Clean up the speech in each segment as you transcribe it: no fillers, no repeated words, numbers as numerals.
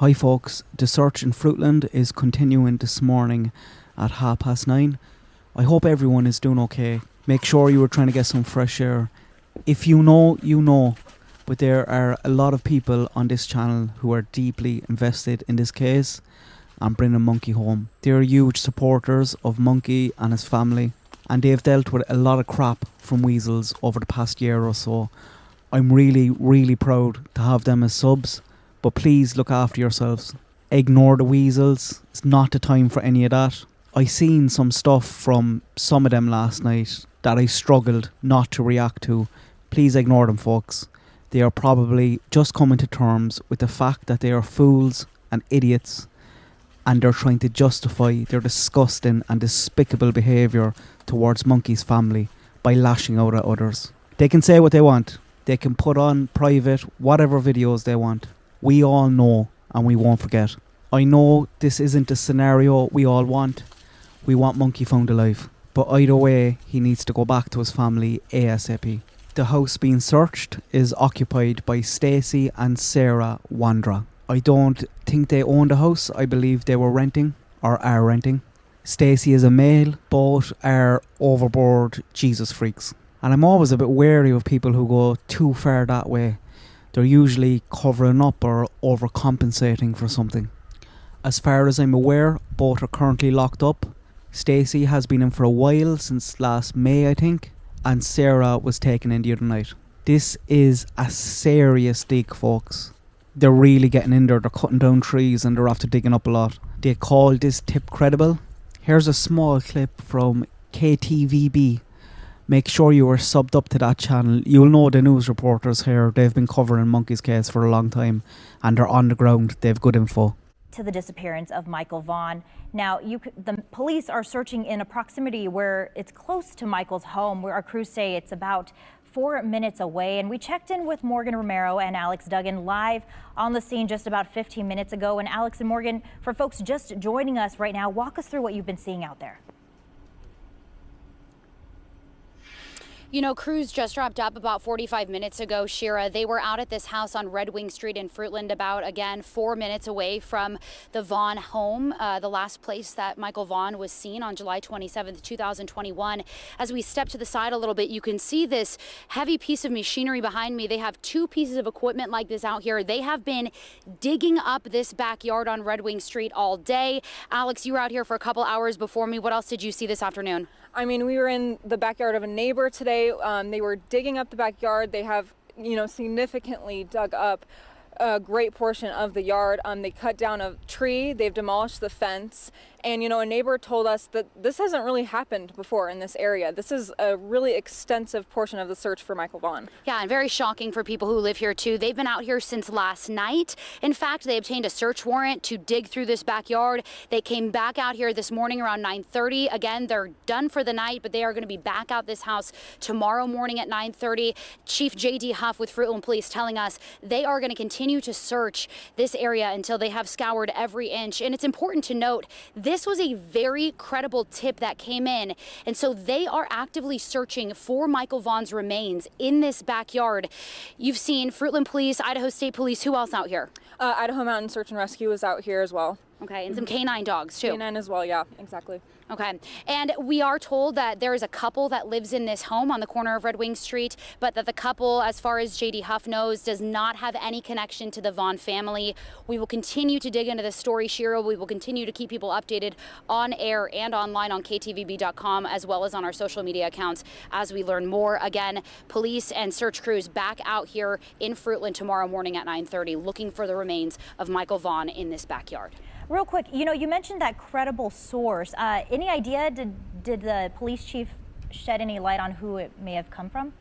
Hi folks, the search in Fruitland is continuing this morning at 9:30. I hope everyone is doing okay. Make sure you are trying to get some fresh air. If you know, you know. But there are a lot of people on this channel who are deeply invested in this case and bringing Monkey home. They are huge supporters of Monkey and his family, and they've dealt with a lot of crap from weasels over the past year or so. I'm really proud to have them as subs. But please look after yourselves. Ignore the weasels. It's not the time for any of that. I seen some stuff from some of them last night that I struggled not to react to. Please ignore them, folks. They are probably just coming to terms with the fact that they are fools and idiots, and they're trying to justify their disgusting and despicable behaviour towards Monkey's family by lashing out at others. They can say what they want. They can put on private whatever videos they want. We all know and we won't forget. I know this isn't the scenario we all want. We want Monkey found alive. But either way, he needs to go back to his family ASAP. The house being searched is occupied by Stacey and Sarah Wondra. I don't think they own the house. I believe they were renting or are renting. Stacey is a male. Both are overboard Jesus freaks. And I'm always a bit wary of people who go too far that way. They're usually covering up or overcompensating for something. As far as I'm aware, both are currently locked up. Stacey has been in for a while, since last May I think, and Sarah was taken in the other night. This is a serious dig, folks. They're really getting in there, they're cutting down trees and they're after digging up a lot. They call this tip credible. Here's a small clip from KTVB. Make sure you are subbed up to that channel. You'll know the news reporters here. They've been covering Monkey's case for a long time and they're on the ground. They have good info. To the disappearance of Michael Vaughan. Now, the police are searching in a proximity where it's close to Michael's home, where our crews say it's about 4 minutes away. And we checked in with Morgan Romero and Alex Duggan live on the scene just about 15 minutes ago. And Alex and Morgan, for folks just joining us right now, walk us through what you've been seeing out there. You know, crews just wrapped up about 45 minutes ago, Shira. They were out at this house on Red Wing Street in Fruitland, about, again, 4 minutes away from the Vaughan home, the last place that Michael Vaughan was seen on July 27th, 2021. As we step to the side a little bit, you can see this heavy piece of machinery behind me. They have two pieces of equipment like this out here. They have been digging up this backyard on Red Wing Street all day. Alex, you were out here for a couple hours before me. What else did you see this afternoon? I mean, we were in the backyard of a neighbor today. They were digging up the backyard. They have, significantly dug up a great portion of the yard. They cut down a tree. They've demolished the fence. And, a neighbor told us that this hasn't really happened before in this area. This is a really extensive portion of the search for Michael Vaughan. Yeah, and very shocking for people who live here, too. They've been out here since last night. In fact, they obtained a search warrant to dig through this backyard. They came back out here this morning around 9:30. Again, they're done for the night, but they are going to be back out this house tomorrow morning at 9:30. Chief J.D. Huff with Fruitland Police telling us they are going to continue to search this area until they have scoured every inch. And it's important to note, this was a very credible tip that came in, and so they are actively searching for Michael Vaughan's remains in this backyard. You've seen Fruitland Police, Idaho State Police. Who else out here? Idaho Mountain Search and Rescue is out here as well. Okay, and some canine dogs too. Canine as well, yeah, exactly. Okay, and we are told that there is a couple that lives in this home on the corner of Red Wing Street, but that the couple, as far as J.D. Huff knows, does not have any connection to the Vaughan family. We will continue to dig into this story, Shira. We will continue to keep people updated on air and online on ktvb.com, as well as on our social media accounts as we learn more. Again, police and search crews back out here in Fruitland tomorrow morning at 9:30, looking for the remains of Michael Vaughan in this backyard. Real quick, you mentioned that credible source. Any idea, did the police chief shed any light on who it may have come from?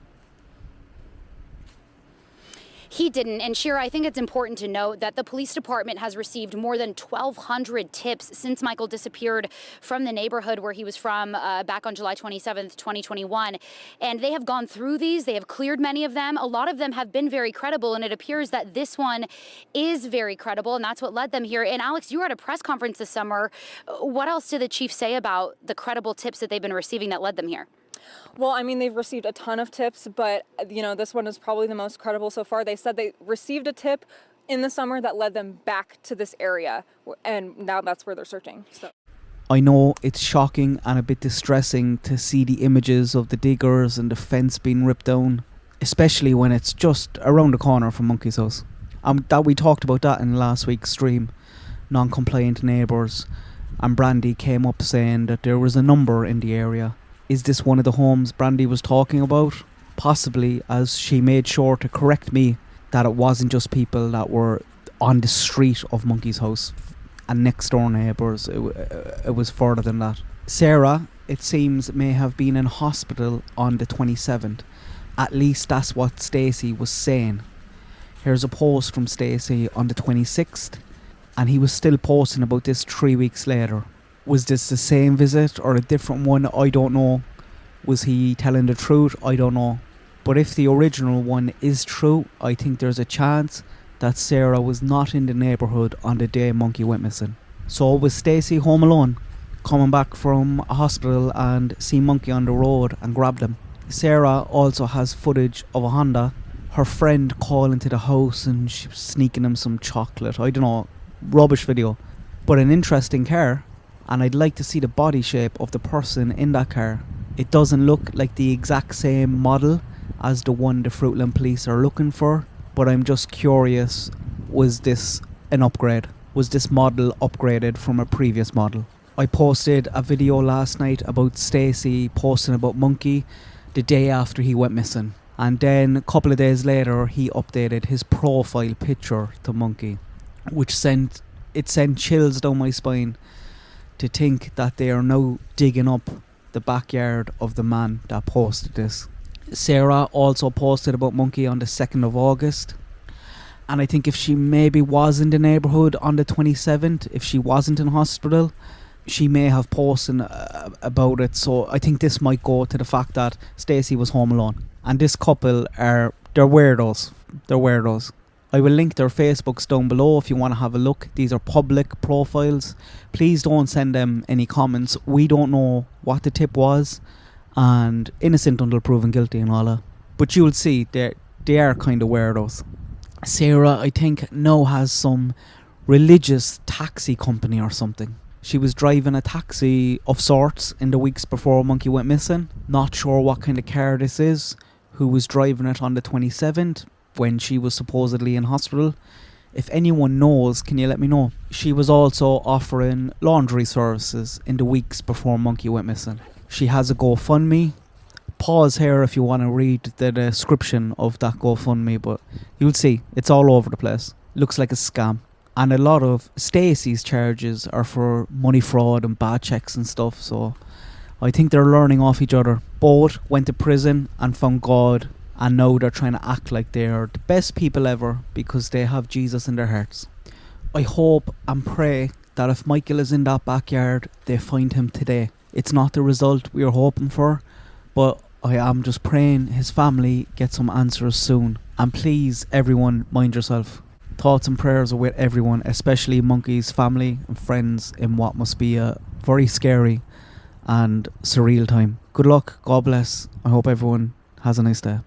He didn't. And Shira, I think it's important to note that the police department has received more than 1,200 tips since Michael disappeared from the neighborhood where he was from back on July 27th, 2021. And they have gone through these. They have cleared many of them. A lot of them have been very credible, and it appears that this one is very credible, and that's what led them here. And Alex, you were at a press conference this summer. What else did the chief say about the credible tips that they've been receiving that led them here? Well, I mean, they've received a ton of tips, but, this one is probably the most credible so far. They said they received a tip in the summer that led them back to this area, and now that's where they're searching. So. I know it's shocking and a bit distressing to see the images of the diggers and the fence being ripped down, especially when it's just around the corner from Monkey's house. That we talked about that in last week's stream, non-compliant neighbours, and Brandy came up saying that there was a number in the area. Is this one of the homes Brandy was talking about? Possibly, as she made sure to correct me that it wasn't just people that were on the street of Monkey's house and next door neighbours. It was further than that. Sarah, it seems, may have been in hospital on the 27th. At least that's what Stacey was saying. Here's a post from Stacey on the 26th, and he was still posting about this 3 weeks later. Was this the same visit or a different one? I don't know. Was he telling the truth? I don't know. But if the original one is true, I think there's a chance that Sarah was not in the neighbourhood on the day Monkey went missing. So was Stacey home alone, coming back from a hospital and see Monkey on the road and grabbed him? Sarah also has footage of a Honda, her friend calling to the house and she was sneaking him some chocolate. I don't know, rubbish video. But an interesting car, and I'd like to see the body shape of the person in that car. It doesn't look like the exact same model as the one the Fruitland police are looking for, but I'm just curious, was this an upgrade? Was this model upgraded from a previous model? I posted a video last night about Stacey posting about Monkey the day after he went missing, and then a couple of days later he updated his profile picture to Monkey, which sent chills down my spine to think that they are now digging up the backyard of the man that posted this. Sarah also posted about Monkey on the 2nd of August, and I think if she maybe was in the neighbourhood on the 27th, if she wasn't in hospital, she may have posted about it. So I think this might go to the fact that Stacey was home alone, and this couple they're weirdos. I will link their Facebooks down below if you want to have a look. These are public profiles. Please don't send them any comments. We don't know what the tip was, and innocent until proven guilty and all that. But you will see they are kind of weirdos. Sarah, I think, now has some religious taxi company or something. She was driving a taxi of sorts in the weeks before Monkey went missing. Not sure what kind of car this is. Who was driving it on the 27th when she was supposedly in hospital? If anyone knows, can you let me know? She was also offering laundry services in the weeks before Monkey went missing. She has a GoFundMe. Pause here if you want to read the description of that GoFundMe, but you'll see it's all over the place. Looks like a scam. And a lot of Stacey's charges are for money fraud and bad checks and stuff, so I think they're learning off each other. Both went to prison and found God, and now they're trying to act like they are the best people ever because they have Jesus in their hearts. I hope and pray that if Michael is in that backyard, they find him today. It's not the result we are hoping for, but I am just praying his family get some answers soon. And please, everyone, mind yourself. Thoughts and prayers are with everyone, especially Monkey's family and friends in what must be a very scary and surreal time. Good luck, God bless. I hope everyone has a nice day.